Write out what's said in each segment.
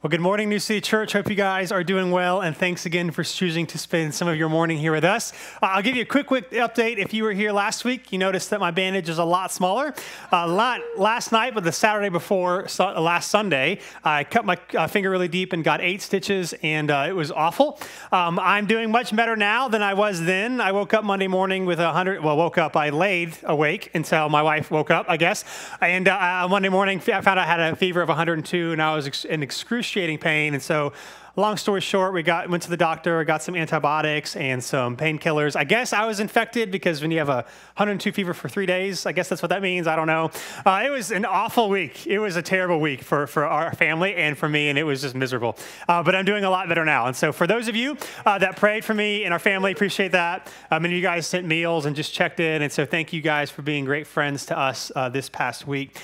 Well, good morning, New City Church. Hope you guys are doing well, and thanks again for choosing to spend some of your morning here with us. I'll give you a quick update. If you were here last week, you noticed that my bandage is a lot smaller. Last night, but the Saturday before last Sunday, I cut my finger really deep and got 8 stitches, and it was awful. I'm doing much better now than I was then. I woke up Monday morning with I laid awake until my wife woke up, I guess. And Monday morning, I found I had a fever of 102, and I was in excruciating pain, and so long story short, went to the doctor, got some antibiotics and some painkillers. I guess I was infected because when you have a 102 fever for 3 days, I guess that's what that means. I don't know. It was an awful week. It was a terrible week for our family and for me, and it was just miserable. But I'm doing a lot better now. And so for those of you that prayed for me and our family, appreciate that. Many of you guys sent meals and just checked in. And so thank you guys for being great friends to us this past week.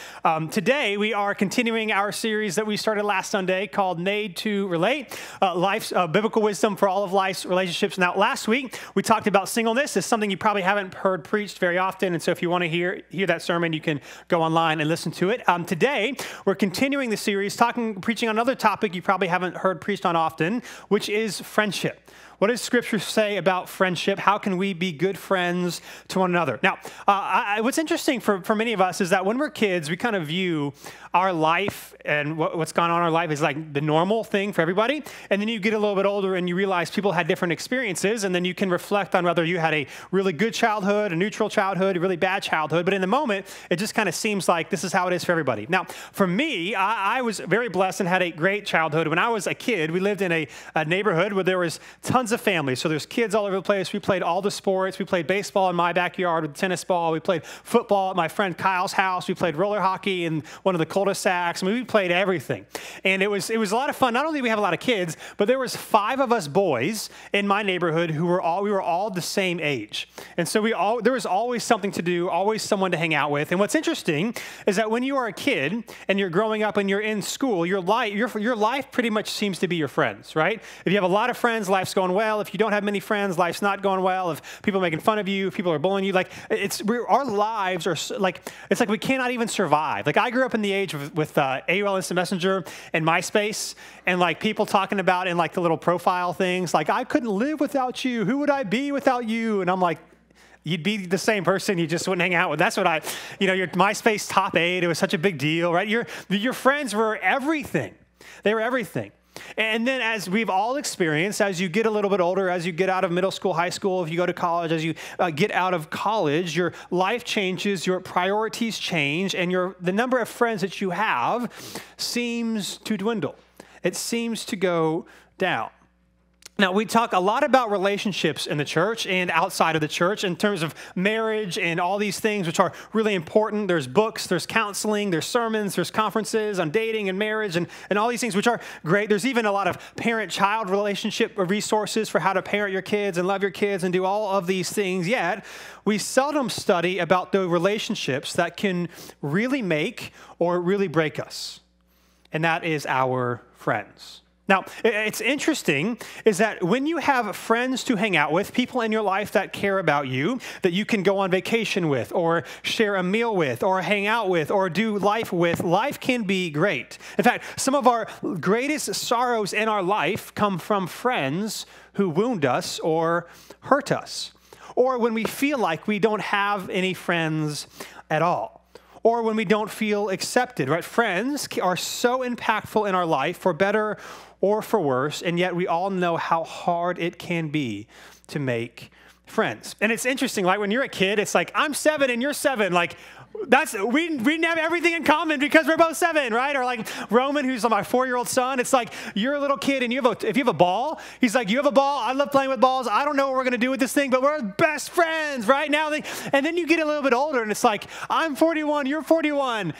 Today, we are continuing our series that we started last Sunday called Made to Relate. Life's biblical wisdom for all of life's relationships. Now, last week, we talked about singleness. It's something you probably haven't heard preached very often, and so if you want to hear that sermon, you can go online and listen to it. Today, we're continuing the series, preaching on another topic you probably haven't heard preached on often, which is friendship. What does Scripture say about friendship? How can we be good friends to one another? Now, what's interesting for many of us is that when we're kids, we kind of view our life and what's gone on in our life is like the normal thing for everybody. And then you get a little bit older and you realize people had different experiences, and then you can reflect on whether you had a really good childhood, a neutral childhood, a really bad childhood. But in the moment, it just kind of seems like this is how it is for everybody. Now, for me, I was very blessed and had a great childhood. When I was a kid, we lived in a neighborhood where there was tons of families. So there's kids all over the place. We played all the sports. We played baseball in my backyard with tennis ball. We played football at my friend Kyle's house. We played roller hockey in one of the cul-de-sacs. I mean, we played everything. And it was a lot of fun. Not only did we have a lot of kids, but there was 5 of us boys in my neighborhood we were all the same age. And so there was always something to do, always someone to hang out with. And what's interesting is that when you are a kid and you're growing up and you're in school, your life pretty much seems to be your friends, right? If you have a lot of friends, life's going well. If you don't have many friends, life's not going well. If people are making fun of you, if people are bullying you, our lives are like, it's like we cannot even survive. Like I grew up in the age with AOL Instant Messenger and MySpace, and like people talking about in like the little profile things, like I couldn't live without you. Who would I be without you? And I'm like, you'd be the same person, you just wouldn't hang out with. That's what your MySpace top 8, it was such a big deal, right? Your friends were everything. They were everything. And then as we've all experienced, as you get a little bit older, as you get out of middle school, high school, if you go to college, as you get out of college, your life changes, your priorities change, and the number of friends that you have seems to dwindle. It seems to go down. Now, we talk a lot about relationships in the church and outside of the church in terms of marriage and all these things which are really important. There's books, there's counseling, there's sermons, there's conferences on dating and marriage and all these things which are great. There's even a lot of parent-child relationship resources for how to parent your kids and love your kids and do all of these things. Yet, we seldom study about the relationships that can really make or really break us. And that is our friends. Now, it's interesting is that when you have friends to hang out with, people in your life that care about you, that you can go on vacation with or share a meal with or hang out with or do life with, life can be great. In fact, some of our greatest sorrows in our life come from friends who wound us or hurt us, or when we feel like we don't have any friends at all. Or when we don't feel accepted, right? Friends are so impactful in our life, for better or for worse, and yet we all know how hard it can be to make friends. And it's interesting, like when you're a kid, it's like, I'm 7 and you're 7. Like, we have everything in common because we're both 7, right? Or like Roman, who's my 4-year-old son. It's like you're a little kid and if you have a ball, he's like, you have a ball. I love playing with balls. I don't know what we're gonna do with this thing, but we're best friends right now. And then you get a little bit older, and it's like, I'm 41, you're 41.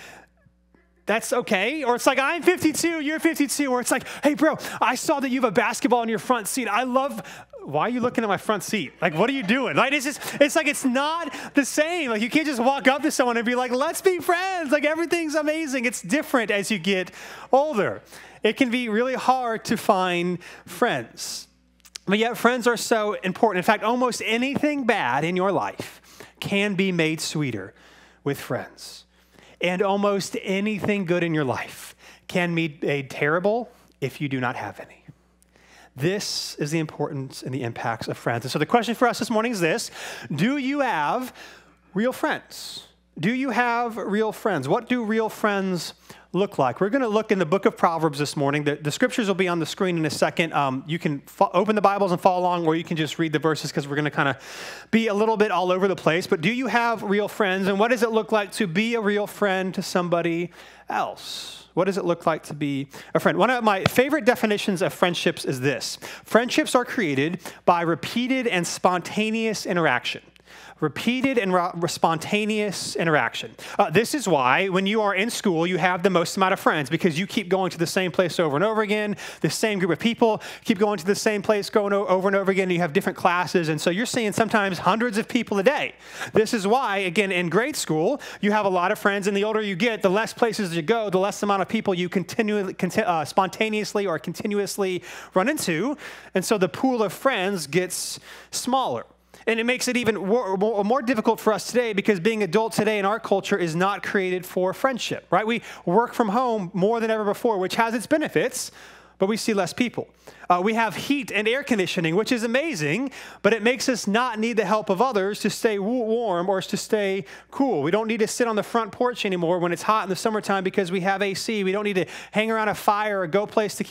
That's okay. Or it's like, I'm 52, you're 52. Or it's like, hey, bro, I saw that you have a basketball in your front seat. Why are you looking at my front seat? Like, what are you doing? Like, it's like, it's not the same. Like, you can't just walk up to someone and be like, let's be friends. Like, everything's amazing. It's different as you get older. It can be really hard to find friends. But yet, friends are so important. In fact, almost anything bad in your life can be made sweeter with friends. And almost anything good in your life can be made terrible if you do not have any. This is the importance and the impacts of friends. And so the question for us this morning is this: do you have real friends? Do you have real friends? What do real friends look like? We're going to look in the book of Proverbs this morning. The scriptures will be on the screen in a second. You can open the Bibles and follow along, or you can just read the verses because we're going to kind of be a little bit all over the place. But do you have real friends? And what does it look like to be a real friend to somebody else? What does it look like to be a friend? One of my favorite definitions of friendships is this: friendships are created by repeated and spontaneous interaction. Repeated and spontaneous interaction. This is why when you are in school, you have the most amount of friends, because you keep going to the same place over and over again. The same group of people keep going to the same place going over and over again. You have different classes. And so you're seeing sometimes hundreds of people a day. This is why, again, in grade school, you have a lot of friends. And the older you get, the less places you go, the less amount of people you spontaneously or continuously run into. And so the pool of friends gets smaller. And it makes it even more difficult for us today, because being adult today in our culture is not created for friendship, right? We work from home more than ever before, which has its benefits, but we see less people. We have heat and air conditioning, which is amazing, but it makes us not need the help of others to stay warm or to stay cool. We don't need to sit on the front porch anymore when it's hot in the summertime because we have AC. We don't need to hang around a fire or go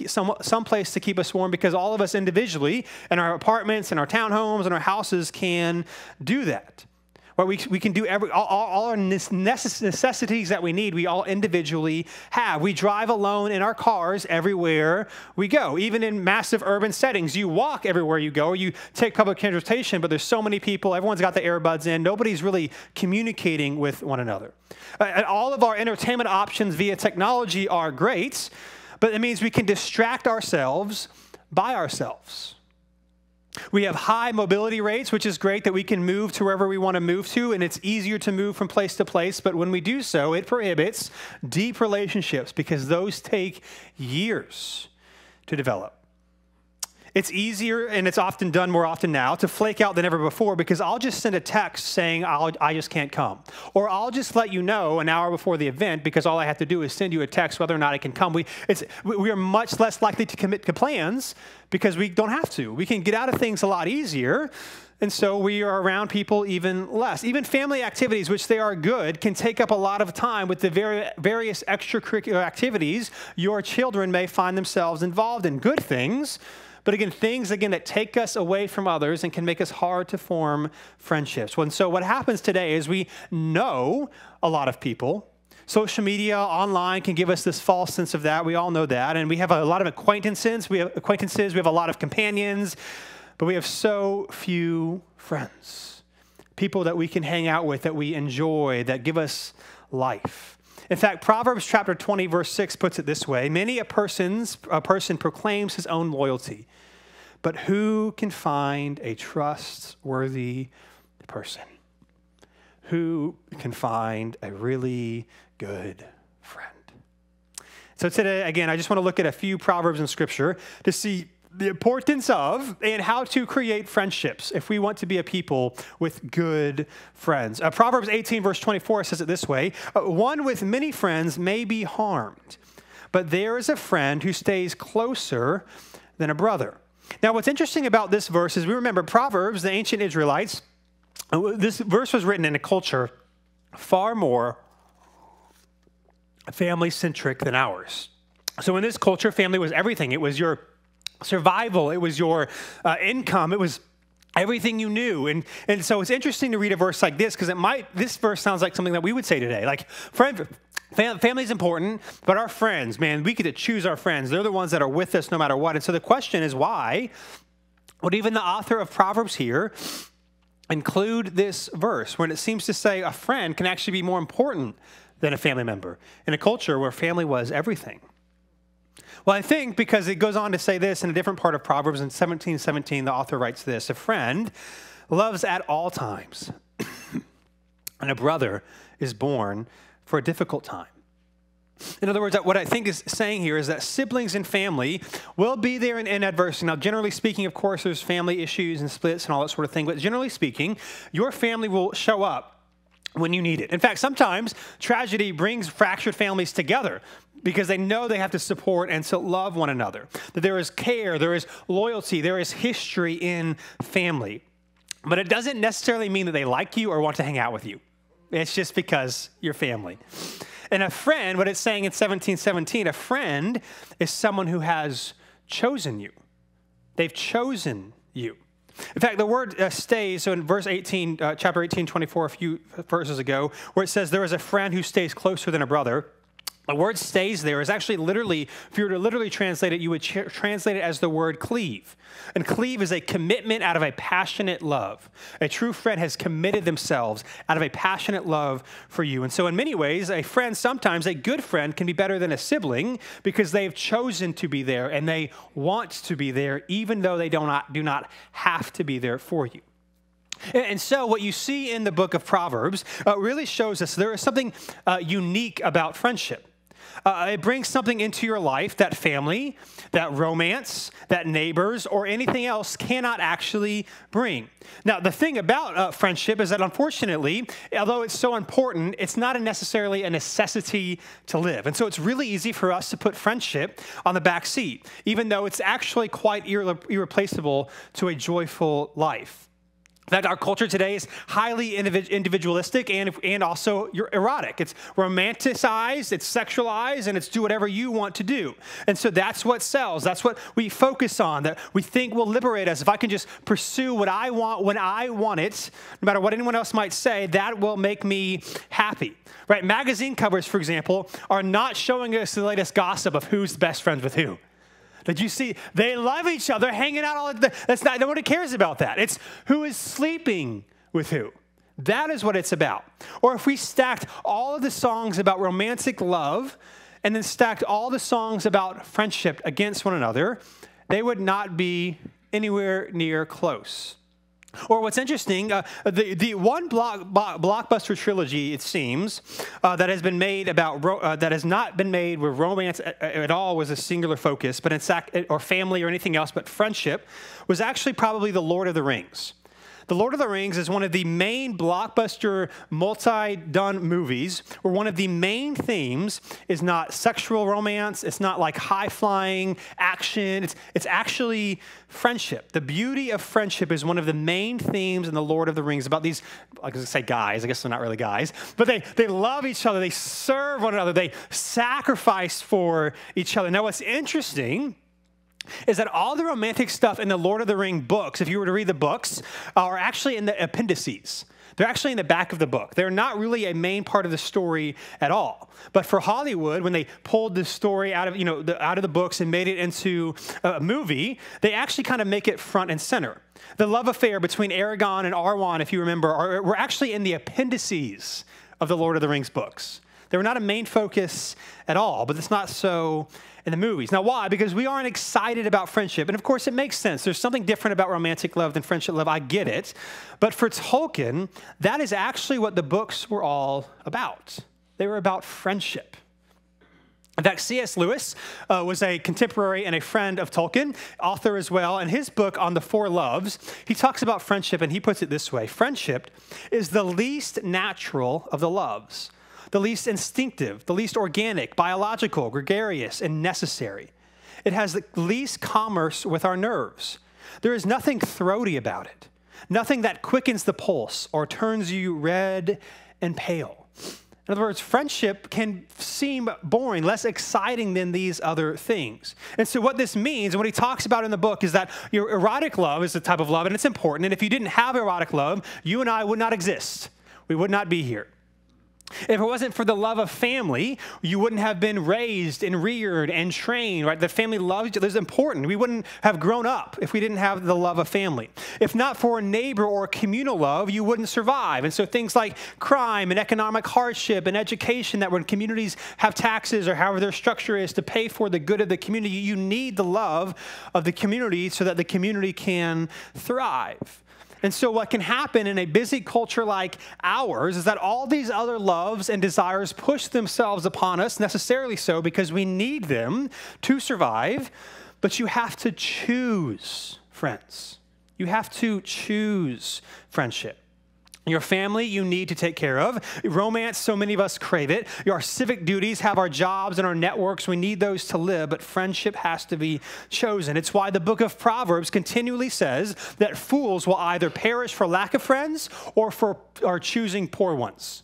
some place to keep us warm, because all of us individually in our apartments and our townhomes and our houses can do that. Right, we can do all our necessities that we need, we all individually have. We drive alone in our cars everywhere we go. Even in massive urban settings, you walk everywhere you go, or you take public transportation, but there's so many people, everyone's got the earbuds in, nobody's really communicating with one another. All of our entertainment options via technology are great, but it means we can distract ourselves by ourselves. We have high mobility rates, which is great, that we can move to wherever we want to move to, and it's easier to move from place to place. But when we do so, it prohibits deep relationships, because those take years to develop. It's easier, and it's often done more often now, to flake out than ever before, because I'll just send a text saying I just can't come. Or I'll just let you know an hour before the event, because all I have to do is send you a text whether or not I can come. We are much less likely to commit to plans because we don't have to. We can get out of things a lot easier, and so we are around people even less. Even family activities, which they are good, can take up a lot of time with the various extracurricular activities your children may find themselves involved in. Good things, but again, things that take us away from others and can make us hard to form friendships. And so what happens today is we know a lot of people. Social media, online can give us this false sense of that. We all know that. And we have a lot of acquaintances. We have a lot of companions, but we have so few friends. People that we can hang out with, that we enjoy, that give us life. In fact, Proverbs chapter 20, verse 6 puts it this way: many a person proclaims his own loyalty, but who can find a trustworthy person? Who can find a really good friend? So today, again, I just want to look at a few Proverbs in Scripture to see the importance of and how to create friendships if we want to be a people with good friends. Proverbs 18, verse 24 says it this way: one with many friends may be harmed, but there is a friend who stays closer than a brother. Now, what's interesting about this verse is, we remember Proverbs, the ancient Israelites, this verse was written in a culture far more family-centric than ours. So in this culture, family was everything. It was your survival. It was your income. It was everything you knew. And so it's interesting to read a verse like this, because this verse sounds like something that we would say today. Like, family's important, but our friends, man, we get to choose our friends. They're the ones that are with us no matter what. And so the question is, why would even the author of Proverbs here include this verse when it seems to say a friend can actually be more important than a family member in a culture where family was everything? Well, I think because it goes on to say this in a different part of Proverbs. In 17:17, the author writes this: a friend loves at all times, and a brother is born for a difficult time. In other words, what I think is saying here is that siblings and family will be there in adversity. Now, generally speaking, of course, there's family issues and splits and all that sort of thing, but generally speaking, your family will show up when you need it. In fact, sometimes tragedy brings fractured families together. because they know they have to support and to love one another, that there is care, there is loyalty, there is history in family. But it doesn't necessarily mean that they like you or want to hang out with you. It's just because you're family. And a friend, what it's saying in 17:17, a friend is someone who has chosen you. They've chosen you. In fact, the word stays, so in verse 18, chapter 18:24, a few verses ago, where it says, there is a friend who stays closer than a brother. The word stays there is actually literally, if you were to literally translate it, you would translate it as the word cleave. And cleave is a commitment out of a passionate love. A true friend has committed themselves out of a passionate love for you. And so in many ways, a friend, sometimes a good friend, can be better than a sibling because they've chosen to be there and they want to be there, even though they do not have to be there for you. And so what you see in the book of Proverbs really shows us there is something unique about friendship. It brings something into your life that family, that romance, that neighbors, or anything else cannot actually bring. Now, the thing about friendship is that, unfortunately, although it's so important, it's not necessarily a necessity to live. And so it's really easy for us to put friendship on the back seat, even though it's actually quite irreplaceable to a joyful life. In fact, our culture today is highly individualistic and also erotic. It's romanticized, it's sexualized, and it's do whatever you want to do. And so that's what sells. That's what we focus on, that we think will liberate us. If I can just pursue what I want when I want it, no matter what anyone else might say, that will make me happy. Right? Magazine covers, for example, are not showing us the latest gossip of who's best friends with who. Did you see? They love each other, hanging out all the time. That's not, nobody cares about that. It's who is sleeping with who. That is what it's about. Or if we stacked all of the songs about romantic love and then stacked all the songs about friendship against one another, they would not be anywhere near close. Or what's interesting, the one blockbuster trilogy, it seems, that has been made about that has not been made where romance at all was a singular focus, but in fact, or family or anything else, but friendship, was actually probably The Lord of the Rings. The Lord of the Rings is one of the main blockbuster, multi-done movies where one of the main themes is not sexual romance, it's not like high-flying action, it's actually friendship. The beauty of friendship is one of the main themes in The Lord of the Rings about these, I was going to say guys, I guess they're not really guys, but they love each other, they serve one another, they sacrifice for each other. Now what's interesting is that all the romantic stuff in the Lord of the Ring books, if you were to read the books, are actually in the appendices. They're actually in the back of the book. They're not really a main part of the story at all. But for Hollywood, when they pulled the story out of, out of the books and made it into a movie, they actually kind of make it front and center. The love affair between Aragorn and Arwen, if you remember, were actually in the appendices of the Lord of the Rings books. They were not a main focus at all, but it's not so in the movies. Now, why? Because we aren't excited about friendship. And of course, it makes sense. There's something different about romantic love than friendship love. I get it. But for Tolkien, that is actually what the books were all about. They were about friendship. In fact, C.S. Lewis was a contemporary and a friend of Tolkien, author as well. In his book on the Four Loves, he talks about friendship, and he puts it this way. Friendship is the least natural of the loves, the least instinctive, the least organic, biological, gregarious, and necessary. It has the least commerce with our nerves. There is nothing throaty about it, nothing that quickens the pulse or turns you red and pale. In other words, friendship can seem boring, less exciting than these other things. And so what this means, and what he talks about in the book, is that your erotic love is the type of love, and it's important. And if you didn't have erotic love, you and I would not exist. We would not be here. If it wasn't for the love of family, you wouldn't have been raised and reared and trained, right? The family loves each other is important. We wouldn't have grown up if we didn't have the love of family. If not for a neighbor or a communal love, you wouldn't survive. And so things like crime and economic hardship and education, that when communities have taxes or however their structure is to pay for the good of the community, you need the love of the community so that the community can thrive. And so what can happen in a busy culture like ours is that all these other loves and desires push themselves upon us, necessarily so because we need them to survive, but you have to choose friends. You have to choose friendship. Your family, you need to take care of. Romance, so many of us crave it. Our civic duties have our jobs and our networks. We need those to live, but friendship has to be chosen. It's why the book of Proverbs continually says that fools will either perish for lack of friends or for choosing poor ones.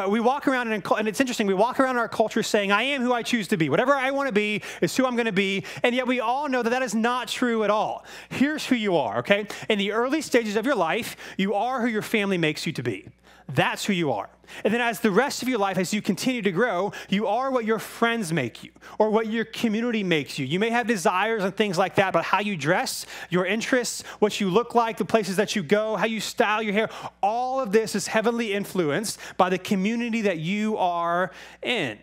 We walk around, and it's interesting, we walk around in our culture saying, I am who I choose to be. Whatever I want to be is who I'm going to be, and yet we all know that that is not true at all. Here's who you are, okay? In the early stages of your life, you are who your family makes you to be. That's who you are. And then as the rest of your life, as you continue to grow, you are what your friends make you or what your community makes you. You may have desires and things like that, but how you dress, your interests, what you look like, the places that you go, how you style your hair, all of this is heavily influenced by the community that you are in.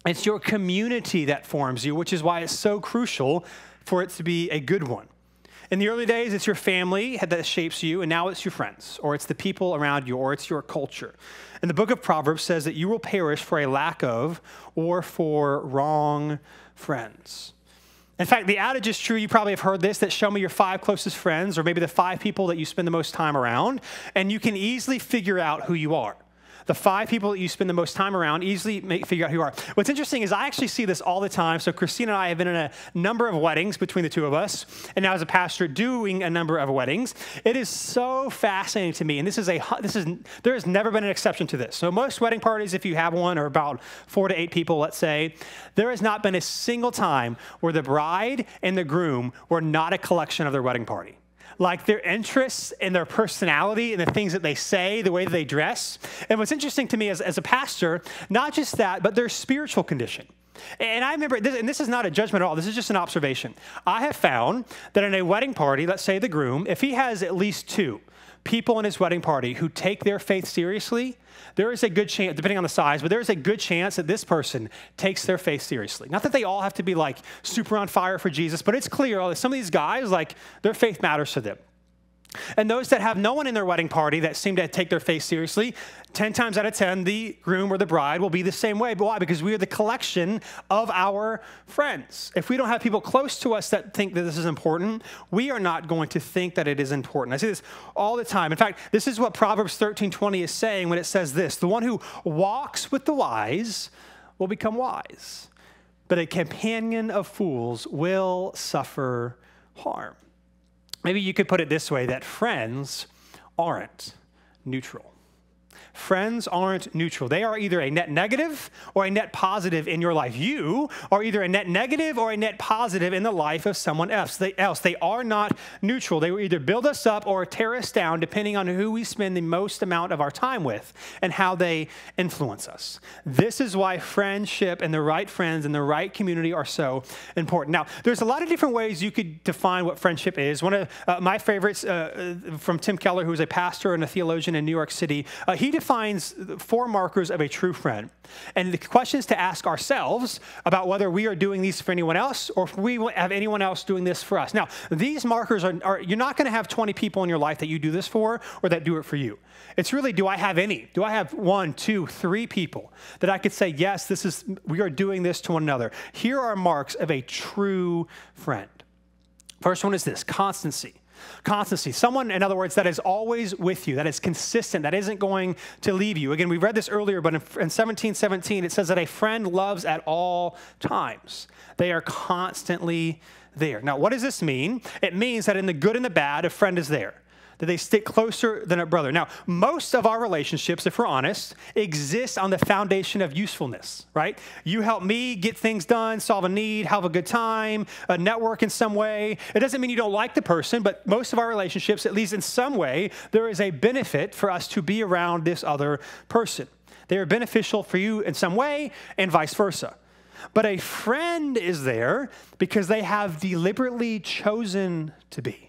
It's your community that forms you, which is why it's so crucial for it to be a good one. In the early days, it's your family that shapes you, and now it's your friends, or it's the people around you, or it's your culture. And the book of Proverbs says that you will perish for a lack of or for wrong friends. In fact, the adage is true. You probably have heard this, that show me your 5 closest friends, or maybe the 5 people that you spend the most time around, and you can easily figure out who you are. The 5 people that you spend the most time around easily figure out who you are. What's interesting is I actually see this all the time. So Christine and I have been in a number of weddings between the two of us, and now as a pastor doing a number of weddings. It is so fascinating to me, and there has never been an exception to this. So most wedding parties, if you have one, are about 4 to 8 people, let's say. There has not been a single time where the bride and the groom were not a collection of their wedding party. Like their interests and their personality and the things that they say, the way that they dress. And what's interesting to me as a pastor, not just that, but their spiritual condition. And I remember, and this is not a judgment at all, this is just an observation. I have found that in a wedding party, let's say the groom, if he has at least 2 people in his wedding party who take their faith seriously, there is a good chance, depending on the size, but there is a good chance that this person takes their faith seriously. Not that they all have to be like super on fire for Jesus, but it's clear that some of these guys, like their faith matters to them. And those that have no one in their wedding party that seem to take their faith seriously, 10 times out of 10, the groom or the bride will be the same way. But why? Because we are the collection of our friends. If we don't have people close to us that think that this is important, we are not going to think that it is important. I say this all the time. In fact, this is what Proverbs 13:20 is saying when it says this: the one who walks with the wise will become wise, but a companion of fools will suffer harm. Maybe you could put it this way, that friends aren't neutral. Friends aren't neutral. They are either a net negative or a net positive in your life. You are either a net negative or a net positive in the life of someone else. They are not neutral. They will either build us up or tear us down depending on who we spend the most amount of our time with and how they influence us. This is why friendship and the right friends and the right community are so important. Now, there's a lot of different ways you could define what friendship is. One of my favorites from Tim Keller, who's a pastor and a theologian in New York City, he defines 4 markers of a true friend. And the questions to ask ourselves about whether we are doing these for anyone else or if we have anyone else doing this for us. Now, these markers are you're not going to have 20 people in your life that you do this for or that do it for you. It's really, do I have any? Do I have 1, 2, 3 people that I could say, yes, we are doing this to one another? Here are marks of a true friend. First one is this: constancy. Constancy. Someone, in other words, that is always with you, that is consistent, that isn't going to leave you. Again, we read this earlier, but in 17:17, it says that a friend loves at all times. They are constantly there. Now, what does this mean? It means that in the good and the bad, a friend is there, that they stick closer than a brother. Now, most of our relationships, if we're honest, exist on the foundation of usefulness, right? You help me get things done, solve a need, have a good time, network in some way. It doesn't mean you don't like the person, but most of our relationships, at least in some way, there is a benefit for us to be around this other person. They are beneficial for you in some way and vice versa. But a friend is there because they have deliberately chosen to be.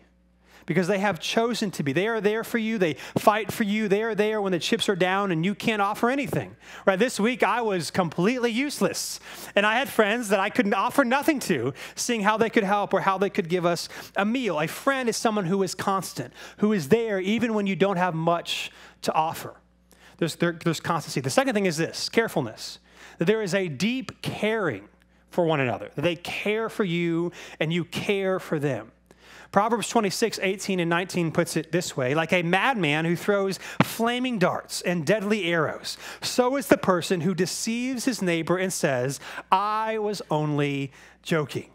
Because they have chosen to be. They are there for you. They fight for you. They are there when the chips are down and you can't offer anything. Right? This week, I was completely useless. And I had friends that I couldn't offer nothing to, seeing how they could help or how they could give us a meal. A friend is someone who is constant, who is there even when you don't have much to offer. There's constancy. The second thing is this: carefulness. That there is a deep caring for one another. That they care for you and you care for them. Proverbs 26:18-19 puts it this way: like a madman who throws flaming darts and deadly arrows, so is the person who deceives his neighbor and says, I was only joking.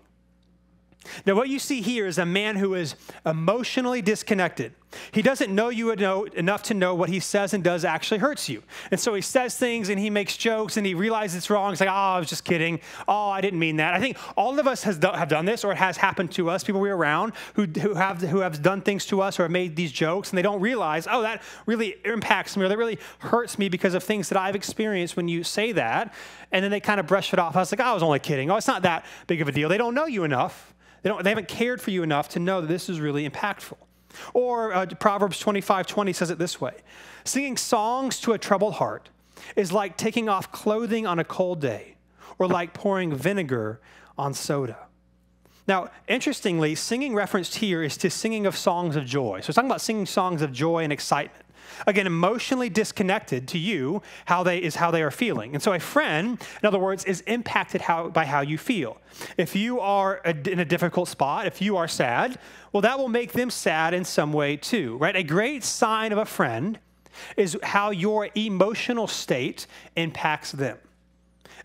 Now, what you see here is a man who is emotionally disconnected. He doesn't know you enough to know what he says and does actually hurts you. And so he says things and he makes jokes and he realizes it's wrong. He's like, oh, I was just kidding. Oh, I didn't mean that. I think all of us have done this, or it has happened to us, people we're around who have done things to us or have made these jokes, and they don't realize, oh, that really impacts me, or that really hurts me because of things that I've experienced when you say that. And then they kind of brush it off. I was like, oh, I was only kidding. Oh, it's not that big of a deal. They don't know you enough. They haven't cared for you enough to know that this is really impactful. Or Proverbs 25:20 says it this way: singing songs to a troubled heart is like taking off clothing on a cold day, or like pouring vinegar on soda. Now, interestingly, singing referenced here is to singing of songs of joy. So it's talking about singing songs of joy and excitement. Again, emotionally disconnected to you, how they are feeling. And so a friend, in other words, is impacted by how you feel. If you are in a difficult spot, if you are sad, well, that will make them sad in some way too, right? A great sign of a friend is how your emotional state impacts them.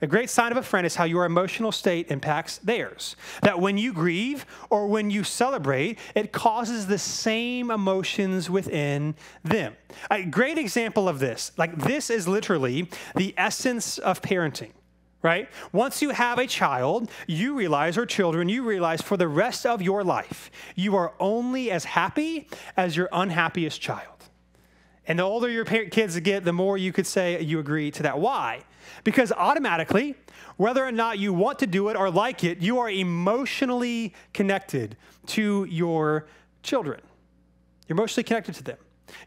A great sign of a friend is how your emotional state impacts theirs. That when you grieve or when you celebrate, it causes the same emotions within them. A great example of this, like this is literally the essence of parenting, right? Once you have a child, you realize, or children, you realize for the rest of your life, you are only as happy as your unhappiest child. And the older your kids get, the more you could say you agree to that. Why? Because automatically, whether or not you want to do it or like it, you are emotionally connected to your children. You're emotionally connected to them.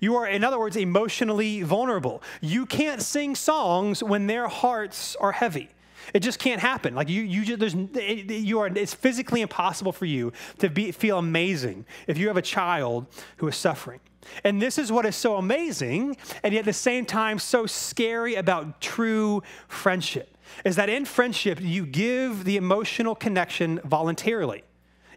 You are, in other words, emotionally vulnerable. You can't sing songs when their hearts are heavy. It just can't happen. Like it's physically impossible for you to feel amazing if you have a child who is suffering. And this is what is so amazing, and yet at the same time so scary about true friendship, is that in friendship, you give the emotional connection voluntarily.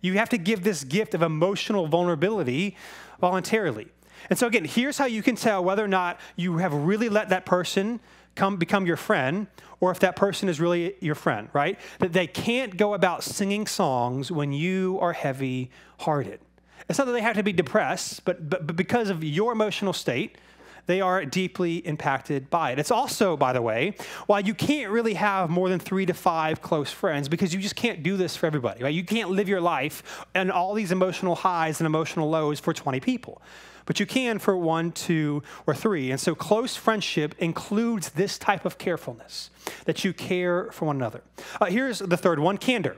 You have to give this gift of emotional vulnerability voluntarily. And so again, here's how you can tell whether or not you have really let that person become your friend, or if that person is really your friend, right? That they can't go about singing songs when you are heavy-hearted. It's not that they have to be depressed, but because of your emotional state, they are deeply impacted by it. It's also, by the way, why you can't really have more than 3 to 5 close friends, because you just can't do this for everybody, right? You can't live your life and all these emotional highs and emotional lows for 20 people. But you can for 1, 2, or 3. And so close friendship includes this type of carefulness, that you care for one another. Here's the third one: candor.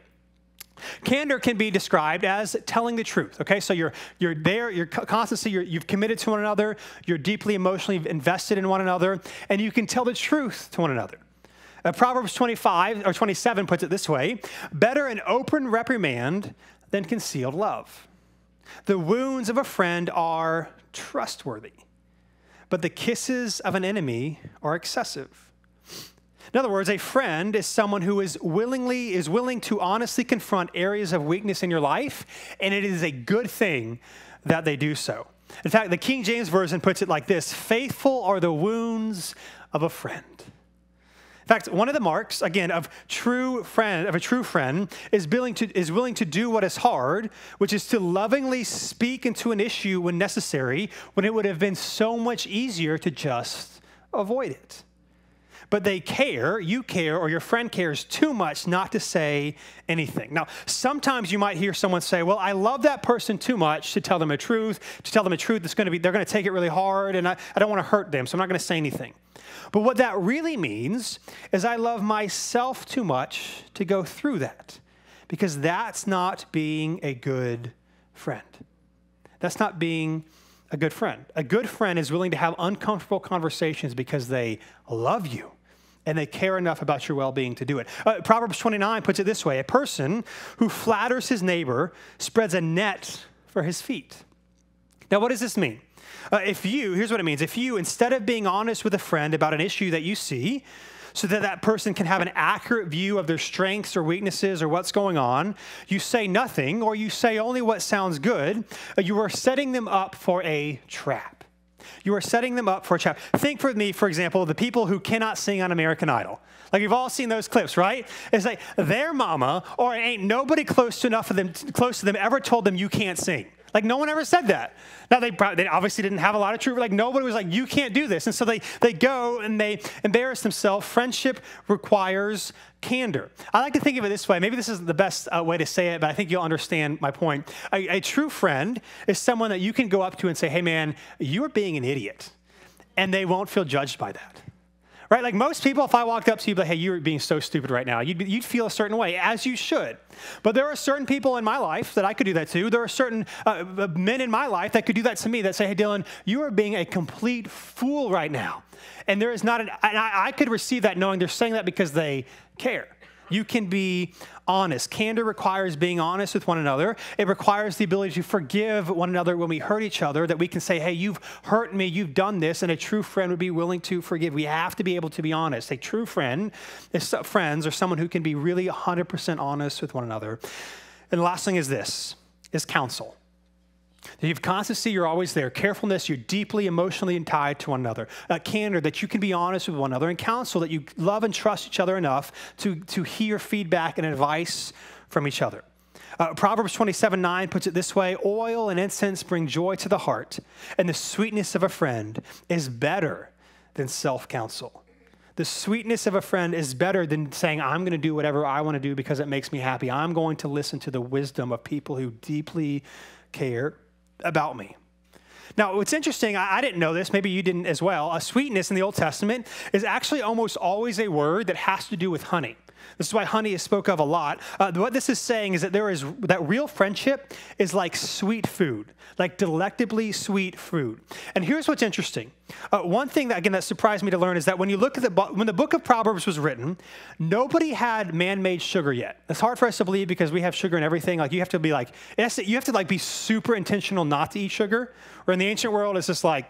Candor can be described as telling the truth, okay? So you're there, you're constantly, you've committed to one another, you're deeply emotionally invested in one another, and you can tell the truth to one another. Proverbs 27 puts it this way: better an open reprimand than concealed love. The wounds of a friend are trustworthy, but the kisses of an enemy are excessive. In other words, a friend is someone who is willing to honestly confront areas of weakness in your life, and it is a good thing that they do so. In fact, the King James Version puts it like this: faithful are the wounds of a friend. In fact, one of the marks, again, of a true friend is willing to do what is hard, which is to lovingly speak into an issue when necessary, when it would have been so much easier to just avoid it. But they care, you care, or your friend cares too much not to say anything. Now, sometimes you might hear someone say, well, I love that person too much to tell them the truth. To tell them the truth, they're going to take it really hard, and I don't want to hurt them, so I'm not going to say anything. But what that really means is I love myself too much to go through that, because that's not being a good friend. That's not being a good friend. A good friend is willing to have uncomfortable conversations because they love you and they care enough about your well-being to do it. Proverbs 29 puts it this way: a person who flatters his neighbor spreads a net for his feet. Now, what does this mean? Here's what it means. If you, instead of being honest with a friend about an issue that you see, so that that person can have an accurate view of their strengths or weaknesses or what's going on, you say nothing or you say only what sounds good, you are setting them up for a trap. You are setting them up for a trap. Think for me, for example, the people who cannot sing on American Idol. Like, you've all seen those clips, right? It's like their mama or ain't nobody close to them ever told them you can't sing. Like, no one ever said that. Now, they obviously didn't have a lot of truth. Like, nobody was like, you can't do this. And so they go and they embarrass themselves. Friendship requires candor. I like to think of it this way. Maybe this isn't the best way to say it, but I think you'll understand my point. A true friend is someone that you can go up to and say, hey, man, you are being an idiot. And they won't feel judged by that. Right? Like, most people, if I walked up to you, like, hey, you're being so stupid right now, you'd feel a certain way, as you should. But there are certain people in my life that I could do that to. There are certain men in my life that could do that to me, that say, hey, Dylan, you are being a complete fool right now. And there is not I could receive that knowing they're saying that because they care. You can be honest. Candor requires being honest with one another. It requires the ability to forgive one another when we hurt each other, that we can say, hey, you've hurt me, you've done this, and a true friend would be willing to forgive. We have to be able to be honest. A true friend is friends or someone who can be really 100% honest with one another. And the last thing is this, is counsel. You have constancy, you're always there. Carefulness, you're deeply emotionally tied to one another. Candor, that you can be honest with one another. And counsel, that you love and trust each other enough to hear feedback and advice from each other. Proverbs 27:9 puts it this way: oil and incense bring joy to the heart, and the sweetness of a friend is better than self-counsel. The sweetness of a friend is better than saying, I'm going to do whatever I want to do because it makes me happy. I'm going to listen to the wisdom of people who deeply care about me. Now, what's interesting, I didn't know this, maybe you didn't as well. Sweetness in the Old Testament is actually almost always a word that has to do with honey. This is why honey is spoke of a lot. What this is saying is that real friendship is like sweet food, like delectably sweet food. And here's what's interesting. One thing that surprised me to learn is that when you look at when the book of Proverbs was written, nobody had man-made sugar yet. It's hard for us to believe because we have sugar in everything. Like, you have to be super intentional not to eat sugar. Or in the ancient world, it's just like,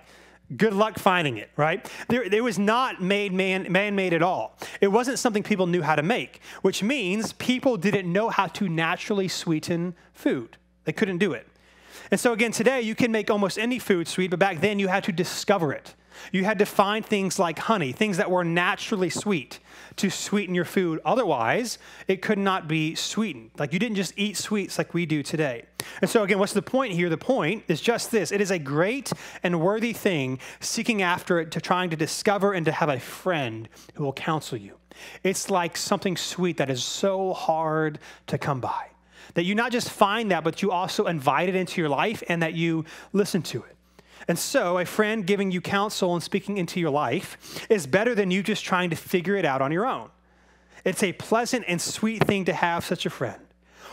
good luck finding it, right? It was not man-made at all. It wasn't something people knew how to make, which means people didn't know how to naturally sweeten food. They couldn't do it. And so again, today you can make almost any food sweet, but back then you had to discover it. You had to find things like honey, things that were naturally sweet to sweeten your food. Otherwise, it could not be sweetened. Like, you didn't just eat sweets like we do today. And so again, what's the point here? The point is just this. It is a great and worthy thing seeking after it, to trying to discover and to have a friend who will counsel you. It's like something sweet that is so hard to come by. That you not just find that, but you also invite it into your life and that you listen to it. And so a friend giving you counsel and speaking into your life is better than you just trying to figure it out on your own. It's a pleasant and sweet thing to have such a friend.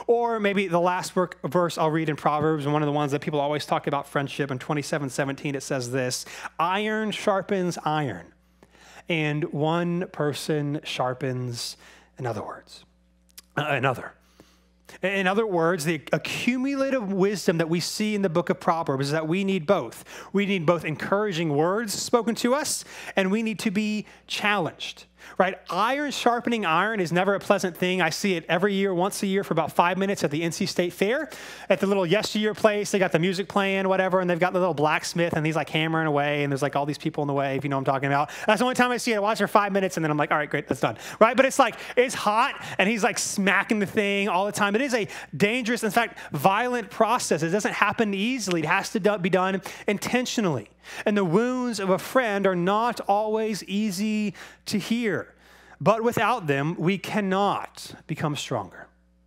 Or maybe the last verse I'll read in Proverbs, and one of the ones that people always talk about friendship, in 27:17, it says this: iron sharpens iron, and one person sharpens another. In other words, the accumulative wisdom that we see in the book of Proverbs is that we need both. We need both encouraging words spoken to us, and we need to be challenged, right? Iron sharpening iron is never a pleasant thing. I see it every year, once a year, for about 5 minutes at the NC State Fair. At the little yesteryear place, they got the music playing, whatever, and they've got the little blacksmith, and he's like hammering away, and there's like all these people in the way, if you know what I'm talking about. That's the only time I see it. I watch for 5 minutes, and then I'm like, all right, great, that's done, right? But it's like, it's hot, and he's like smacking the thing all the time. It is a dangerous, in fact, violent process. It doesn't happen easily. It has to be done intentionally. And the wounds of a friend are not always easy to hear. But without them, we cannot become stronger.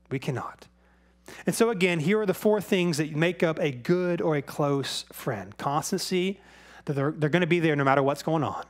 We cannot. And so again, here are the 4 things that make up a good or a close friend. Constancy, that they're going to be there no matter what's going on.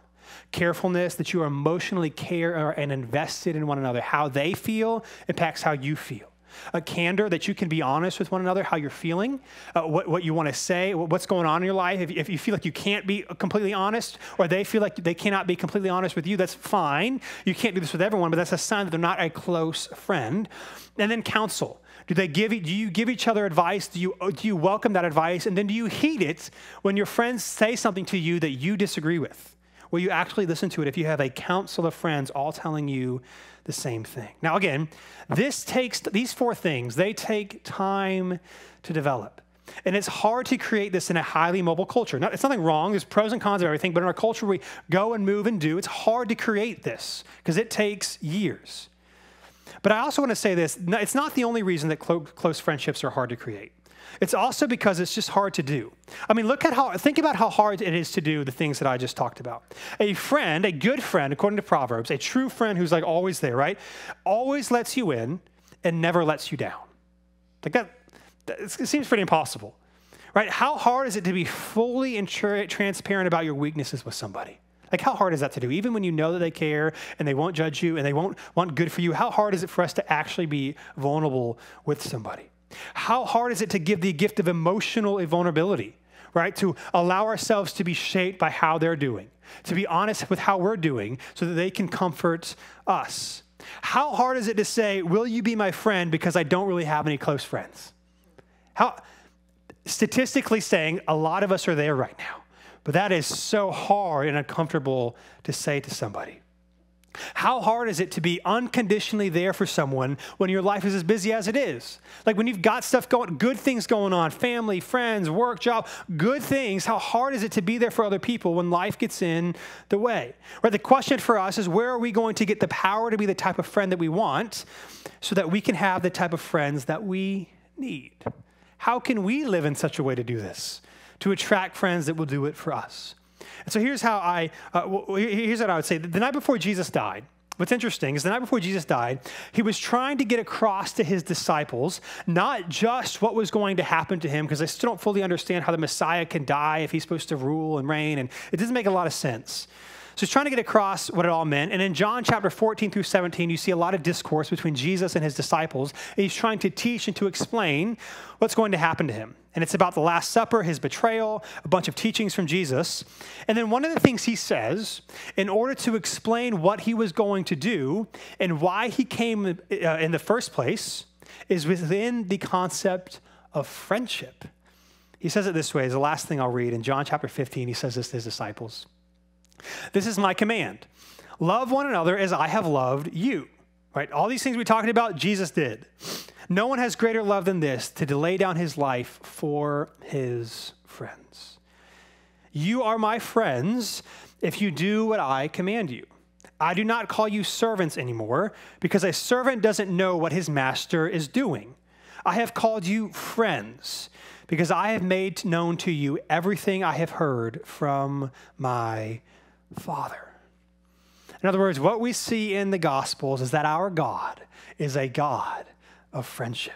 Carefulness, that you are emotionally care and invested in one another. How they feel impacts how you feel. A candor, that you can be honest with one another, how you're feeling, what you want to say, what's going on in your life. If you feel like you can't be completely honest, or they feel like they cannot be completely honest with you, that's fine. You can't do this with everyone, but that's a sign that they're not a close friend. And then counsel. Do you give each other advice? Do you welcome that advice? And then do you heed it when your friends say something to you that you disagree with? Will you actually listen to it if you have a council of friends all telling you the same thing? Now, again, these four things, they take time to develop. And it's hard to create this in a highly mobile culture. Now, it's nothing wrong. There's pros and cons of everything. But in our culture, we go and move and do. It's hard to create this because it takes years. But I also want to say this. It's not the only reason that close friendships are hard to create. It's also because it's just hard to do. I mean, think about how hard it is to do the things that I just talked about. A friend, a good friend, according to Proverbs, a true friend who's like always there, right? Always lets you in and never lets you down. Like that, it seems pretty impossible, right? How hard is it to be fully and transparent about your weaknesses with somebody? Like, how hard is that to do? Even when you know that they care and they won't judge you and they won't want good for you, how hard is it for us to actually be vulnerable with somebody? How hard is it to give the gift of emotional vulnerability, right? To allow ourselves to be shaped by how they're doing, to be honest with how we're doing so that they can comfort us. How hard is it to say, will you be my friend because I don't really have any close friends? Statistically saying, a lot of us are there right now. But that is so hard and uncomfortable to say to somebody. How hard is it to be unconditionally there for someone when your life is as busy as it is? Like when you've got stuff going, good things going on, family, friends, work, job, good things. How hard is it to be there for other people when life gets in the way? Right? The question for us is, where are we going to get the power to be the type of friend that we want so that we can have the type of friends that we need? How can we live in such a way to do this, to attract friends that will do it for us? And so here's what I would say. The night before Jesus died, what's interesting is the night before Jesus died, he was trying to get across to his disciples, not just what was going to happen to him, because they still don't fully understand how the Messiah can die if he's supposed to rule and reign, and it doesn't make a lot of sense. So he's trying to get across what it all meant. And in John chapter 14 through 17, you see a lot of discourse between Jesus and his disciples. And he's trying to teach and to explain what's going to happen to him. And it's about the Last Supper, his betrayal, a bunch of teachings from Jesus. And then one of the things he says, in order to explain what he was going to do and why he came in the first place, is within the concept of friendship. He says it this way, is the last thing I'll read. In John chapter 15, he says this to his disciples. This is my command. Love one another as I have loved you. Right? All these things we talked about, Jesus did. No one has greater love than this, to lay down his life for his friends. You are my friends if you do what I command you. I do not call you servants anymore, because a servant doesn't know what his master is doing. I have called you friends, because I have made known to you everything I have heard from my Father. In other words, what we see in the Gospels is that our God is a God of friendship.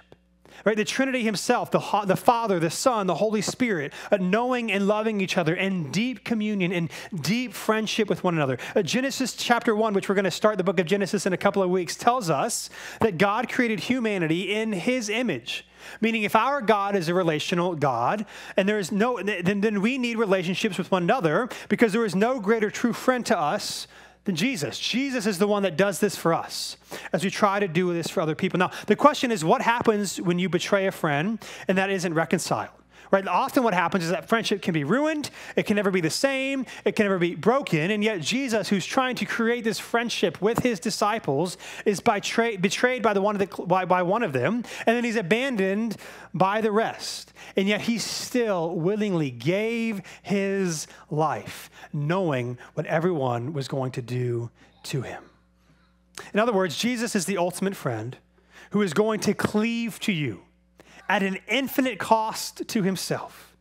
Right? The Trinity himself, the Father, the Son, the Holy Spirit, knowing and loving each other in deep communion and deep friendship with one another. Genesis chapter 1, which we're going to start the book of Genesis in a couple of weeks, tells us that God created humanity in his image. Meaning if our God is a relational God, and there is then we need relationships with one another, because there is no greater true friend to us than Jesus. Jesus is the one that does this for us as we try to do this for other people. Now, the question is, what happens when you betray a friend and that isn't reconciled? Right? Often what happens is that friendship can be ruined. It can never be the same. It can never be broken. And yet Jesus, who's trying to create this friendship with his disciples, is betrayed by one of them, and then he's abandoned by the rest. And yet he still willingly gave his life, knowing what everyone was going to do to him. In other words, Jesus is the ultimate friend who is going to cleave to you at an infinite cost to himself.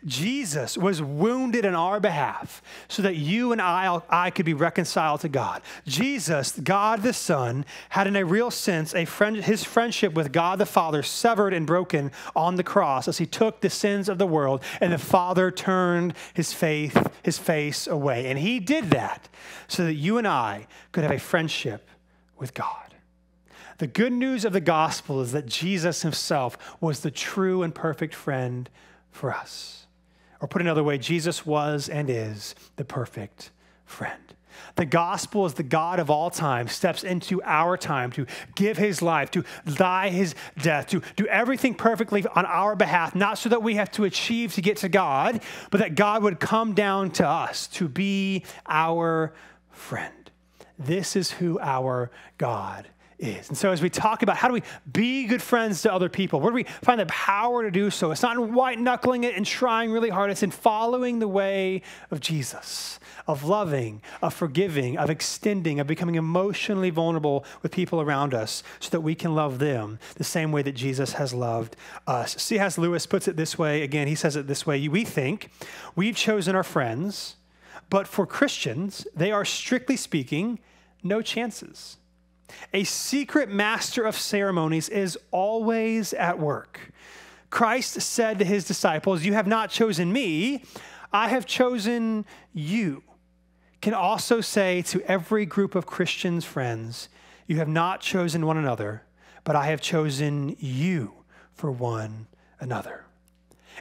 Jesus was wounded on our behalf so that you and I could be reconciled to God. Jesus, God the Son, had in a real sense his friendship with God the Father severed and broken on the cross as he took the sins of the world, and the Father turned his face away. And he did that so that you and I could have a friendship with God. The good news of the gospel is that Jesus himself was the true and perfect friend for us. Or put another way, Jesus was and is the perfect friend. The gospel is the God of all time steps into our time to give his life, to die his death, to do everything perfectly on our behalf, not so that we have to achieve to get to God, but that God would come down to us to be our friend. This is who our God is. And so as we talk about how do we be good friends to other people, where do we find the power to do so? It's not in white knuckling it and trying really hard. It's in following the way of Jesus, of loving, of forgiving, of extending, of becoming emotionally vulnerable with people around us so that we can love them the same way that Jesus has loved us. C.S. Lewis puts it this way. Again, he says it this way. We think we've chosen our friends, but for Christians, they are strictly speaking no chances. A secret master of ceremonies is always at work. Christ said to his disciples, "You have not chosen me, I have chosen you." Can also say to every group of Christians' friends, "You have not chosen one another, but I have chosen you for one another."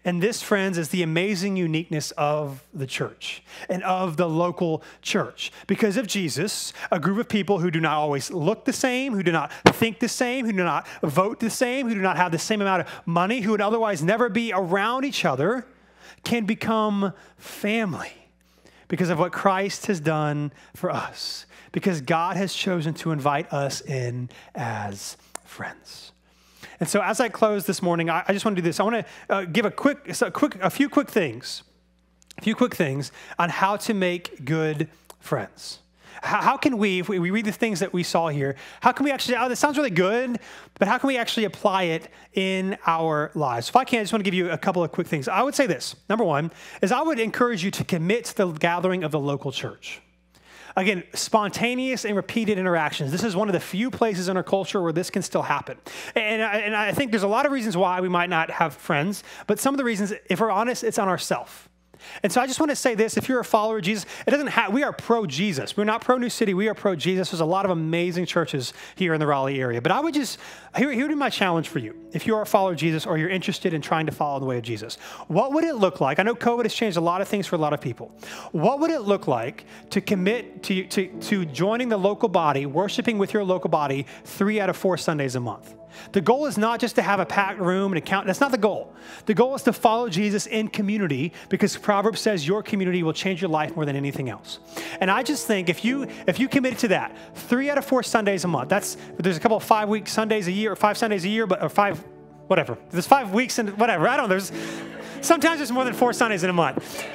And this, friends, is the amazing uniqueness of the church and of the local church. Because of Jesus, a group of people who do not always look the same, who do not think the same, who do not vote the same, who do not have the same amount of money, who would otherwise never be around each other, can become family because of what Christ has done for us, because God has chosen to invite us in as friends. And so as I close this morning, I just want to do this. I want to give a few quick things on how to make good friends. How can we, if we read the things that we saw here, how can we actually, this sounds really good, but how can we actually apply it in our lives? If I can, I just want to give you a couple of quick things. I would say this. Number one is I would encourage you to commit to the gathering of the local church. Again, spontaneous and repeated interactions. This is one of the few places in our culture where this can still happen. And I think there's a lot of reasons why we might not have friends, but some of the reasons, if we're honest, it's on ourselves. And so I just want to say this, if you're a follower of Jesus, we are pro-Jesus. We're not pro-New City, we are pro-Jesus. There's a lot of amazing churches here in the Raleigh area. But I would just, here would be my challenge for you. If you are a follower of Jesus or you're interested in trying to follow the way of Jesus, what would it look like? I know COVID has changed a lot of things for a lot of people. What would it look like to commit to joining the local body, worshiping with your local body 3 out of 4 Sundays a month? The goal is not just to have a packed room and a count. That's not the goal. The goal is to follow Jesus in community, because Proverbs says your community will change your life more than anything else. And I just think if you committed to that 3 out of 4 Sundays a month, there's a couple of 5 Sundays a year, or 5 Sundays a year, or 5, whatever. There's 5 weeks and whatever. I don't know. Sometimes there's more than 4 Sundays in a month.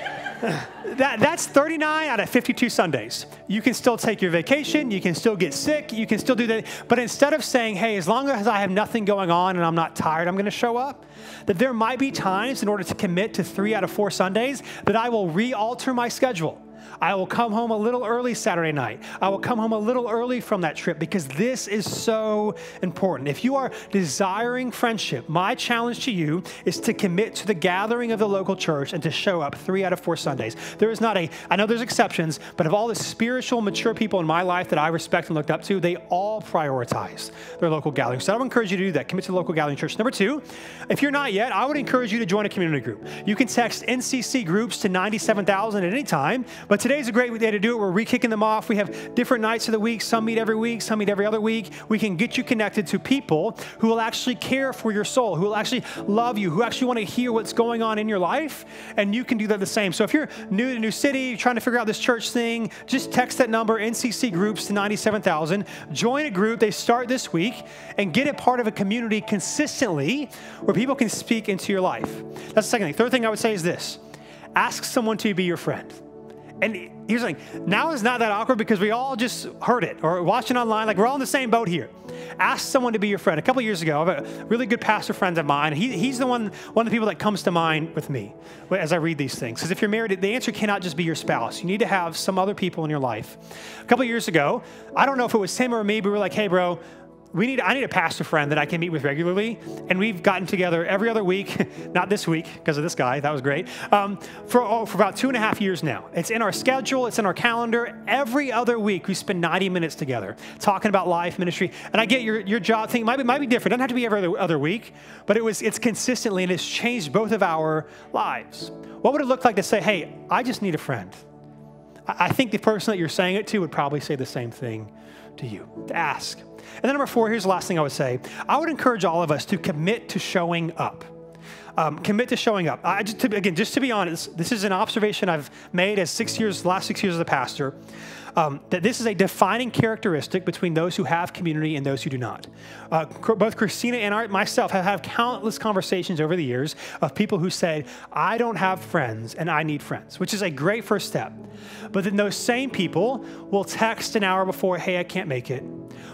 That's 39 out of 52 Sundays. You can still take your vacation. You can still get sick. You can still do that. But instead of saying, hey, as long as I have nothing going on and I'm not tired, I'm going to show up, that there might be times in order to commit to 3 out of 4 Sundays that I will re-alter my schedule. I will come home a little early Saturday night. I will come home a little early from that trip, because this is so important. If you are desiring friendship, my challenge to you is to commit to the gathering of the local church and to show up 3 out of 4 Sundays. There is not I know there's exceptions, but of all the spiritual, mature people in my life that I respect and looked up to, they all prioritize their local gathering. So I would encourage you to do that. Commit to the local gathering church. Number 2, if you're not yet, I would encourage you to join a community group. You can text NCC groups to 97,000 at any time, but today's a great day to do it. We're re-kicking them off. We have different nights of the week. Some meet every week, some meet every other week. We can get you connected to people who will actually care for your soul, who will actually love you, who actually want to hear what's going on in your life, and you can do that the same. So if you're new to New City, you're trying to figure out this church thing, just text that number, NCC groups, to 97,000. Join a group. They start this week, and get a part of a community consistently where people can speak into your life. That's the second thing. Third thing I would say is this: ask someone to be your friend. And here's the thing, now is not that awkward because we all just heard it or watching online, like we're all in the same boat here. Ask someone to be your friend. A couple years ago, I have a really good pastor friend of mine. He's the one of the people that comes to mind with me as I read these things. Because if you're married, the answer cannot just be your spouse. You need to have some other people in your life. A couple years ago, I don't know if it was him or me, but we were like, hey, bro, I need a pastor friend that I can meet with regularly. And we've gotten together every other week, not this week because of this guy, that was great, for about 2.5 years now. It's in our schedule, it's in our calendar. Every other week we spend 90 minutes together talking about life, ministry. And I get your job thing might be different. It doesn't have to be every other week, but it's consistently, and it's changed both of our lives. What would it look like to say, hey, I just need a friend? I think the person that you're saying it to would probably say the same thing to you, to ask. And then number 4, here's the last thing I would say. I would encourage all of us to commit to showing up. Commit to showing up. Just to be honest, this is an observation I've made as last 6 years as a pastor, that this is a defining characteristic between those who have community and those who do not. Both Christina and myself have had countless conversations over the years of people who say, I don't have friends and I need friends, which is a great first step. But then those same people will text an hour before, hey, I can't make it.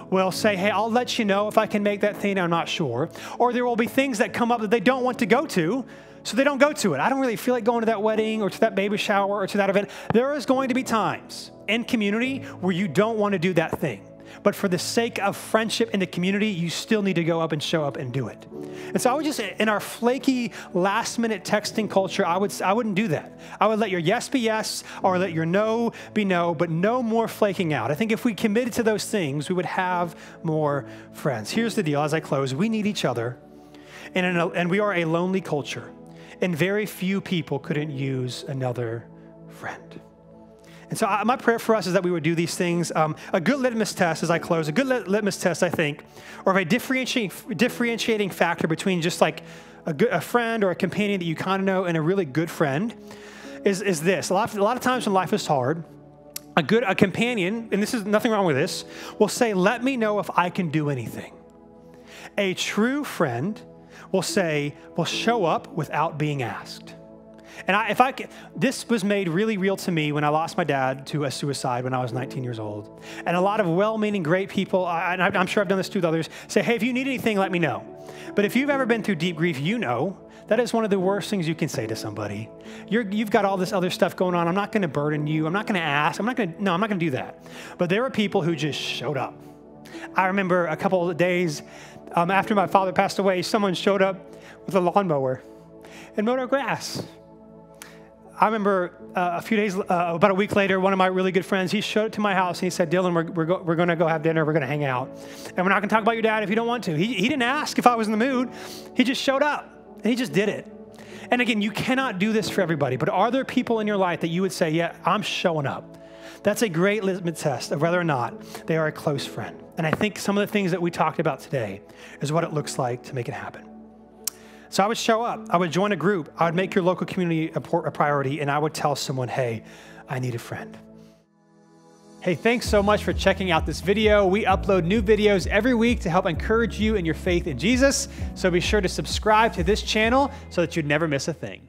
Will say, hey, I'll let you know if I can make that thing, I'm not sure. Or there will be things that come up that they don't want to go to, so they don't go to it. I don't really feel like going to that wedding or to that baby shower or to that event. There is going to be times in community where you don't want to do that thing. But for the sake of friendship in the community, you still need to go up and show up and do it. And so I would just, in our flaky last-minute texting culture, I wouldn't do that. I would let your yes be yes, or let your no be no, but no more flaking out. I think if we committed to those things, we would have more friends. Here's the deal, as I close, we need each other, and we are a lonely culture, and very few people couldn't use another friend. And so my prayer for us is that we would do these things. A good litmus test, as I close, a good litmus test, I think, or a differentiating factor between just like a friend or a companion that you kind of know and a really good friend is this. A lot of times when life is hard, a companion, and this is nothing wrong with this, will say, let me know if I can do anything. A true friend will show up without being asked. And this was made really real to me when I lost my dad to a suicide when I was 19 years old. And a lot of well-meaning, great people, and I'm sure I've done this too with others, say, hey, if you need anything, let me know. But if you've ever been through deep grief, you know that is one of the worst things you can say to somebody. You've got all this other stuff going on. I'm not going to burden you. I'm not going to ask. I'm not going to do that. But there were people who just showed up. I remember a couple of days after my father passed away, someone showed up with a lawnmower and mowed our grass. I remember a few days, about a week later, one of my really good friends, he showed up to my house and he said, Dylan, we're going to go have dinner. We're going to hang out. And we're not going to talk about your dad if you don't want to. He didn't ask if I was in the mood. He just showed up and he just did it. And again, you cannot do this for everybody, but are there people in your life that you would say, yeah, I'm showing up? That's a great litmus test of whether or not they are a close friend. And I think some of the things that we talked about today is what it looks like to make it happen. So I would show up, I would join a group, I would make your local community a priority, and I would tell someone, hey, I need a friend. Hey, thanks so much for checking out this video. We upload new videos every week to help encourage you in your faith in Jesus. So be sure to subscribe to this channel so that you'd never miss a thing.